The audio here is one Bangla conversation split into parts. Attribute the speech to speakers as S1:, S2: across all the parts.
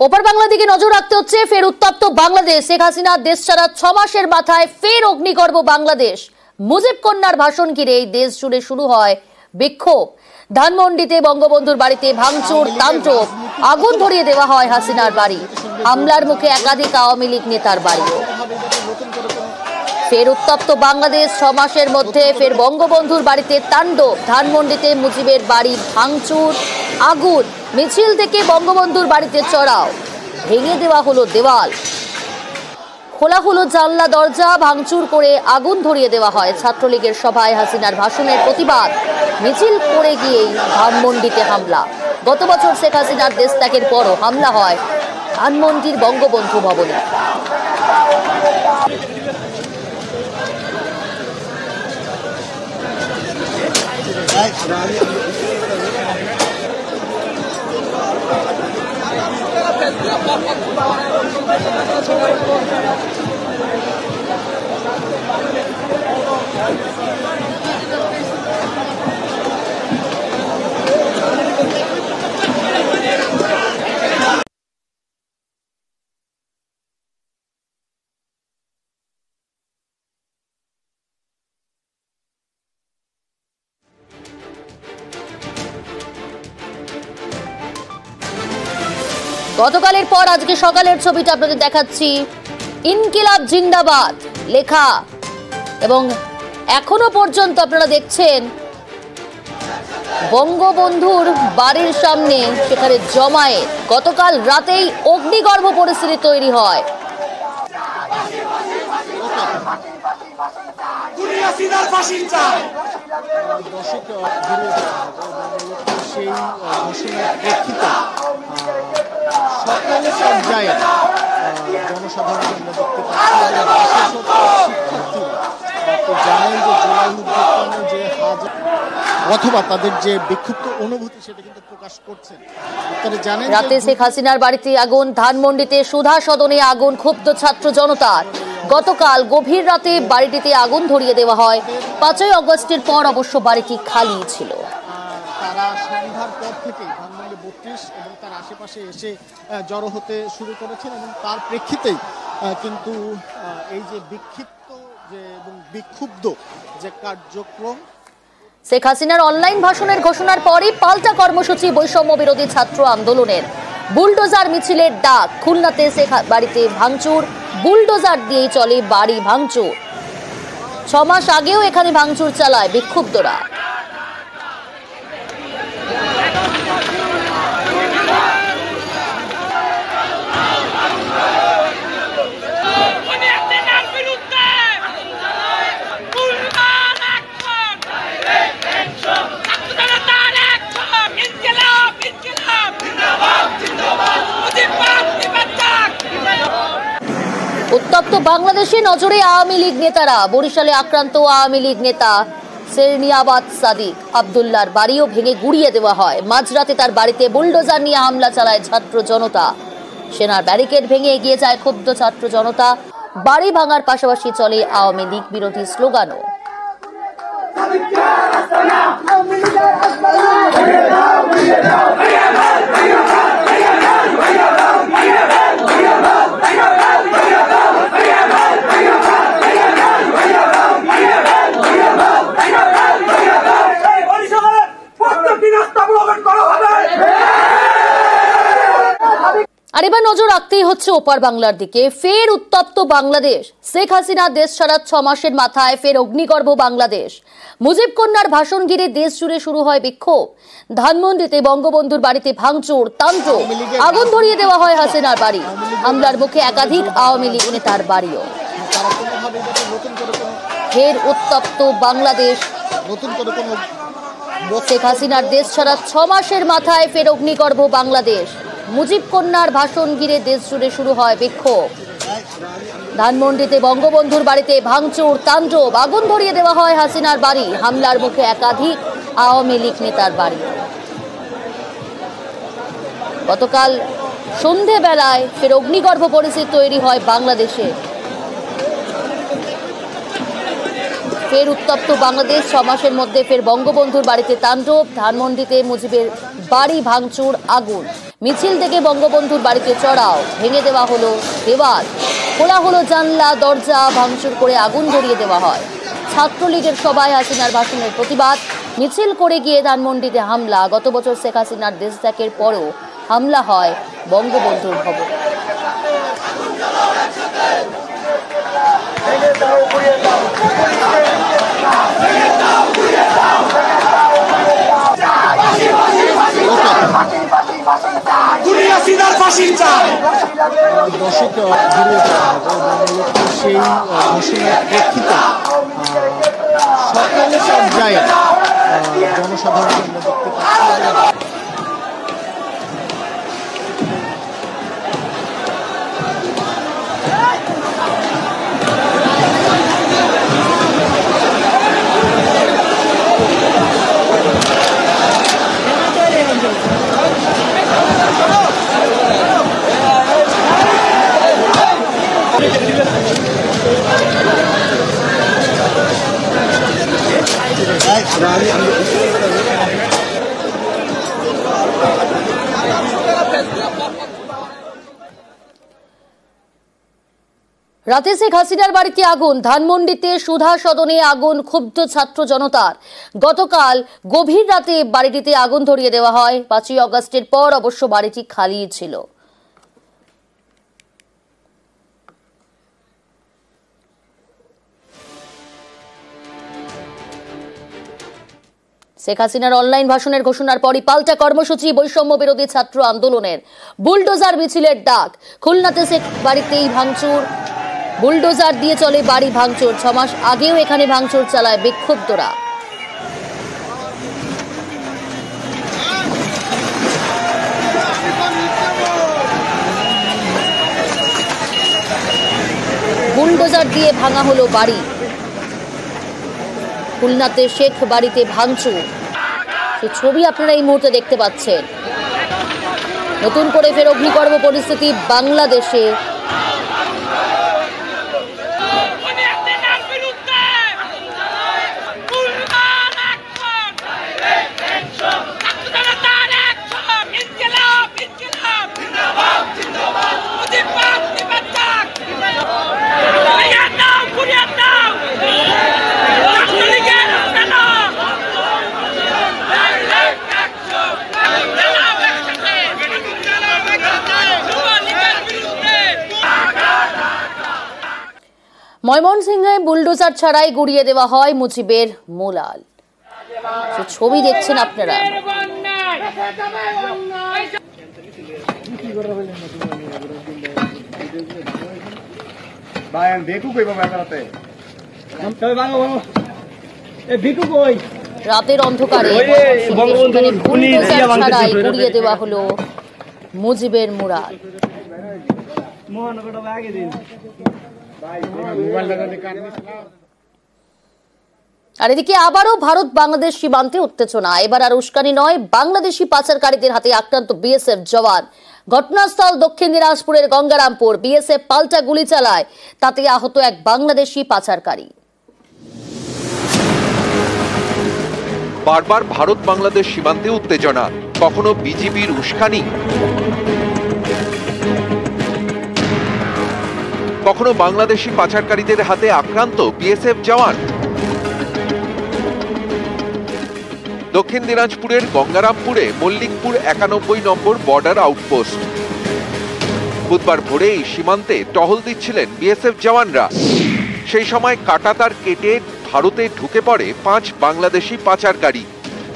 S1: ওপার বাংলা দিকে নজর রাখতে হচ্ছে। ফের উত্তপ্ত বাংলাদেশ। শেখ হাসিনা দেশ ছাড়া 6 মাসের মাথায় ফের অগ্নিগর্ভ বাংলাদেশ। মুজিব কন্যার ভাষণ ঘিরে দেশ জুড়ে শুরু হয় বিক্ষোভ। ধানমন্ডিতে বঙ্গবন্ধুর বাড়িতে ভাঙচুর, তাণ্ডব, আগুন ধরিয়ে দেওয়া হয় হাসিনার বাড়ি। হামলার মুখে একাধিক আওয়ামী লীগ নেতার বাড়িও। ফের উত্তপ্ত বাংলাদেশ। 6 মাসের মধ্যে ফের বঙ্গবন্ধুর বাড়িতে তাণ্ডব। ধানমন্ডিতে মুজিবের বাড়ি ভাঙচুর, আগুন। মিছিল থেকে বঙ্গবন্ধুর বাড়িতে চড়াও, ভেঙে দেওয়া হলো দেওয়াল, খোলা হলো জানলা দরজা, ভাঙচুর করে আগুন ধরিয়ে দেওয়া হয়। ছাত্রলীগের সভায় হাসিনার ভাষণের প্রতিবাদ মিছিল করে গিয়েই ধানমন্ডিতে হামলা। গত বছর শেখ হাসিনার দেশ ত্যাগের পরও হামলা হয় ধানমন্ডির বঙ্গবন্ধু ভবনে। গতকালের পর আজকে সকালের ছবিটা আপনাদের দেখাচ্ছি। ইনকিলাব জিন্দাবাদ লেখা এবং এখনো পর্যন্ত আপনারা দেখছেন বঙ্গবন্ধুর বাড়ির সামনে সেখানে জমায়েত। গতকাল রাতেই অগ্নিগর্ভ পরিস্থিতি তৈরি হয়।
S2: সকল পর্যায়ে জনসাধারণ জানেন যে জুলাই উদ্যোক্তাদের যে অথবা তাদের যে বিক্ষুব্ধ অনুভূতি সেটা কিন্তু প্রকাশ করছেন। আপনারা জানেন
S1: রাতে শেখ হাসিনার বাড়িতে আগুন, ধানমন্ডিতে সুধা সদনে আগুন, ক্ষুব্ধ ছাত্র জনতার। গতকাল গভীর রাতে বাড়িটিতে আগুন ধরিয়ে দেওয়া হয়। 5ই আগস্টের পর অবশ্য বাড়িটি খালি ছিল।
S2: তারা সন্ধ্যার পর থেকেই ধানমন্ডি 32 এবং তার আশেপাশে এসে জড়ো হতে শুরু করেছেন এবং তার প্রেক্ষিতেই কিন্তু এই যে বিক্ষিপ্ত যে এবং বিক্ষুব্ধ যে কার্যক্রম।
S1: শেখ হাসিনার অনলাইন ভাষণের ঘোষণার পরই পাল্টা কর্মসূচি বৈষম্য বিরোধী ছাত্র আন্দোলনের। বুলডোজার মিছিলের ডাক। খুলনাতে শেখ বাড়িতে ভাঙচুর, বুলডোজার দিয়েই চলে বাড়ি ভাঙচুর। 6 মাস আগেও এখানে ভাঙচুর চালায় বিক্ষুব্ধরা। উত্তপ্ত বাংলাদেশে নজরে আওয়ামী লীগ নেতারা। বরিশালে আক্রান্ত আওয়ামী লীগ নেতা সেরনিয়াবাদ সাদিক আব্দুল্লাহর বাড়িও ভেঙে গুড়িয়ে দেওয়া হয়। মাঝরাতে তার বাড়িতে বুলডোজার নিয়ে হামলা চালায় ছাত্র জনতা। সেনার ব্যারিকেড ভেঙে এগিয়ে যায় ক্ষুব্ধ ছাত্র জনতা। বাড়ি ভাঙার পাশাপাশি চলে আওয়ামী লীগ বিরোধী স্লোগানও। আর এবার নজর রাখতেই হচ্ছে ওপার বাংলার দিকে। ফের উত্তপ্ত বাংলাদেশ। শেখ হাসিনা দেশ ছাড়া 6 মাসের মাথায় ফের অগ্নিগর্ভ বাংলাদেশ। মুজিব কন্যার ভাষণ ঘিরে দেশ জুড়ে শুরু হয় বিক্ষোভ। ধানমন্ডিতে বঙ্গবন্ধুর বাড়িতে ভাঙচুর, তাণ্ডব, আগুন ধরিয়ে দেওয়া হয় হাসিনার বাড়ি। হামলার মুখে একাধিক আওয়ামী লীগ নেতার বাড়িও। ফের উত্তপ্ত বাংলাদেশ। শেখ হাসিনার দেশ ছাড়া 6 মাসের মাথায় ফের অগ্নিগর্ভ বাংলাদেশ। মুজিব কন্যার ভাষণ ঘিরে দেশ জুড়ে শুরু হয় বিক্ষোভ। ধানমন্ডিতে বঙ্গবন্ধুর বাড়িতে ভাঙচুর, তাণ্ডব, আগুন ধরিয়ে দেওয়া হয় হাসিনার বাড়ি। হামলার মুখে একাধিক আওয়ামী লীগ নেতার বাড়ি। গতকাল সন্ধেবেলায় ফের অগ্নিগর্ভ পরিস্থিতি তৈরি হয় বাংলাদেশে। ফের উত্তপ্ত বাংলাদেশ। 6 মাসের মধ্যে ফের বঙ্গবন্ধুর বাড়িতে তাণ্ডব। ধানমন্ডিতে মুজিবের বাড়ি ভাঙচুর, আগুন। মিছিল থেকে বঙ্গবন্ধুর বাড়িতে চড়াও, ভেঙে দেওয়া হলো দেওয়াল, খোলা হলো জানলা দরজা, ভাঙচুর করে আগুন ধরিয়ে দেওয়া হয়। ছাত্রলীগের সভায় হাসিনার ভাষণের প্রতিবাদ, মিছিল করে গিয়ে ধানমন্ডিতে হামলা। গত বছর শেখ হাসিনার দেশ ত্যাগের পরও হামলা হয় বঙ্গবন্ধুর ভবনে।
S2: দর্শক ঘুরিয়ে দেওয়া হবে এবং সেই ঘোষণার প্রেক্ষিতে সকল পর্যায়ে জনসাধারণ দেখতে পাচ্ছি।
S1: রাতে শেখ হাসিনার বাড়িতে আগুন, ধানমন্ডিতে সুধা সদনে আগুন, ক্ষুব্ধ ছাত্র জনতার। গতকাল গভীর রাতে বাড়িটিতে আগুন ধরিয়ে দেওয়া হয়। 5ই অগস্টের পর অবশ্য বাড়িটি খালি ছিল। শেখ হাসিনার অনলাইন ভাষণের ঘোষণার পরই পাল্টা কর্মসূচি, বৈষম্য বিরোধী ছাত্র আন্দোলনের। বুলডোজার মিছিলের ডাক। খুলনাতে শেখ বাড়িতেই ভাঙচুর, বুলডোজার দিয়ে চলে বাড়ি ভাঙচুর। 6 মাস আগেও এখানে ভাঙচুর চালায় বিক্ষুব্ধরা। বুলডোজার দিয়ে ভাঙা হলো বাড়ি। খুলনাতে শেখ বাড়িতে ভাঙচুর, সেই ছবি আপনারা এই মুহূর্তে দেখতে পাচ্ছেন। নতুন করে ফের অগ্নিকর্ম পরিস্থিতি বাংলাদেশে। ময়মনসিংহে বুলডোজার ছাড়াই গুড়িয়ে দেওয়া হয় মুজিবের মোলাল। ছবি দেখছেন আপনারা। রাতের অন্ধকারে বুলডোজার ছাড়াই গুড়িয়ে দেওয়া হলো মুজিবের মোরাল। আর এদিকে আবারও ভারত বাংলাদেশ সীমান্তে উত্তেজনা। এবার আর উস্কানি নয়, বাংলাদেশি পাচারকারীদের হাতে আক্রান্ত বিএসএফ জওয়ান। ঘটনাস্থল দক্ষিণ দিনাজপুরের গঙ্গারামপুর। বিএসএফ পাল্টা গুলি চালায়, তাতে আহত এক বাংলাদেশি পাচারকারী।
S3: বারবার ভারত বাংলাদেশ সীমান্তে উত্তেজনা, কখনো বিজিবির উস্কানি, কখনো বাংলাদেশি পাচারকারীদের হাতে আক্রান্ত বিএসএফ জওয়ান। দক্ষিণ দিনাজপুরের গঙ্গারামপুরে মল্লিকপুর 91 নম্বর বর্ডার আউটপোস্ট। বুধবার ভোরে এই সীমান্তে টহল দিচ্ছিলেন বিএসএফ জওয়ানরা। সেই সময় কাঁটাতার কেটে ভারতে ঢুকে পড়ে 5 বাংলাদেশি পাচারকারী।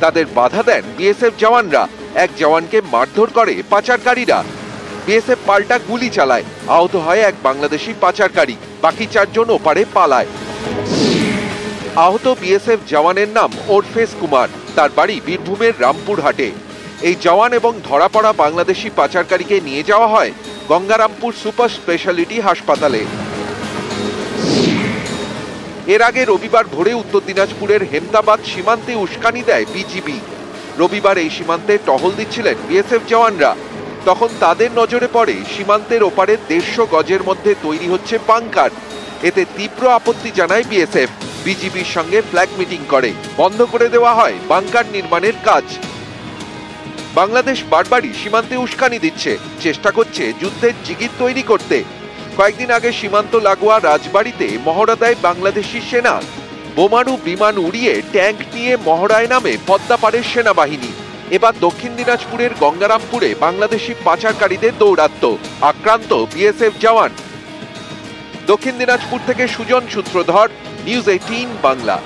S3: তাদের বাধা দেন বিএসএফ জওয়ানরা। এক জওয়ানকে মারধর করে পাচারকারীরা। বিএসএফ পাল্টা গুলি চালায়, আহত হয় এক বাংলাদেশি পাচারকারী। বাকি 4 জন ওপারে পালায়। আহত বিএসএফ জওয়ানের নাম ওরফেস কুমার, তার বাড়ি বীরভূমের রামপুরহাটে। এই জওয়ান এবং ধরা পড়া বাংলাদেশি পাচারকারীকে নিয়ে যাওয়া হয় গঙ্গারামপুর সুপার স্পেশালিটি হাসপাতালে। এর আগে রবিবার ভোরে উত্তর দিনাজপুরের হেমদাবাদ সীমান্তে উস্কানি দেয় বিজিবি। রবিবার এই সীমান্তে টহল দিচ্ছিলেন বিএসএফ জওয়ানরা। তখন তাদের নজরে পড়ে সীমান্তের ওপারে 150 গজের মধ্যে তৈরি হচ্ছে বাংকার। এতে তীব্র আপত্তি জানায় বিএসএফ। বিজিবির সঙ্গে ফ্ল্যাগ মিটিং করে বন্ধ করে দেওয়া হয় বাংকার নির্মাণের কাজ। বাংলাদেশ বারবারই সীমান্তে উস্কানি দিচ্ছে, চেষ্টা করছে যুদ্ধের জিগির তৈরি করতে। কয়েকদিন আগে সীমান্ত লাগোয়া রাজবাড়িতে মহড়া দেয় বাংলাদেশি সেনা। বোমারু বিমান উড়িয়ে ট্যাঙ্ক নিয়ে মহড়ায় নামে পদ্মাপাড়ের সেনাবাহিনী। এবার দক্ষিণ দিনাজপুরের গঙ্গারামপুরে বাংলাদেশি পাচারকারীদের দৌরাত্ম্য, আক্রান্ত বিএসএফ জওয়ান। দক্ষিণ দিনাজপুর থেকে সুজন সূত্রধর, নিউজ 18 বাংলা।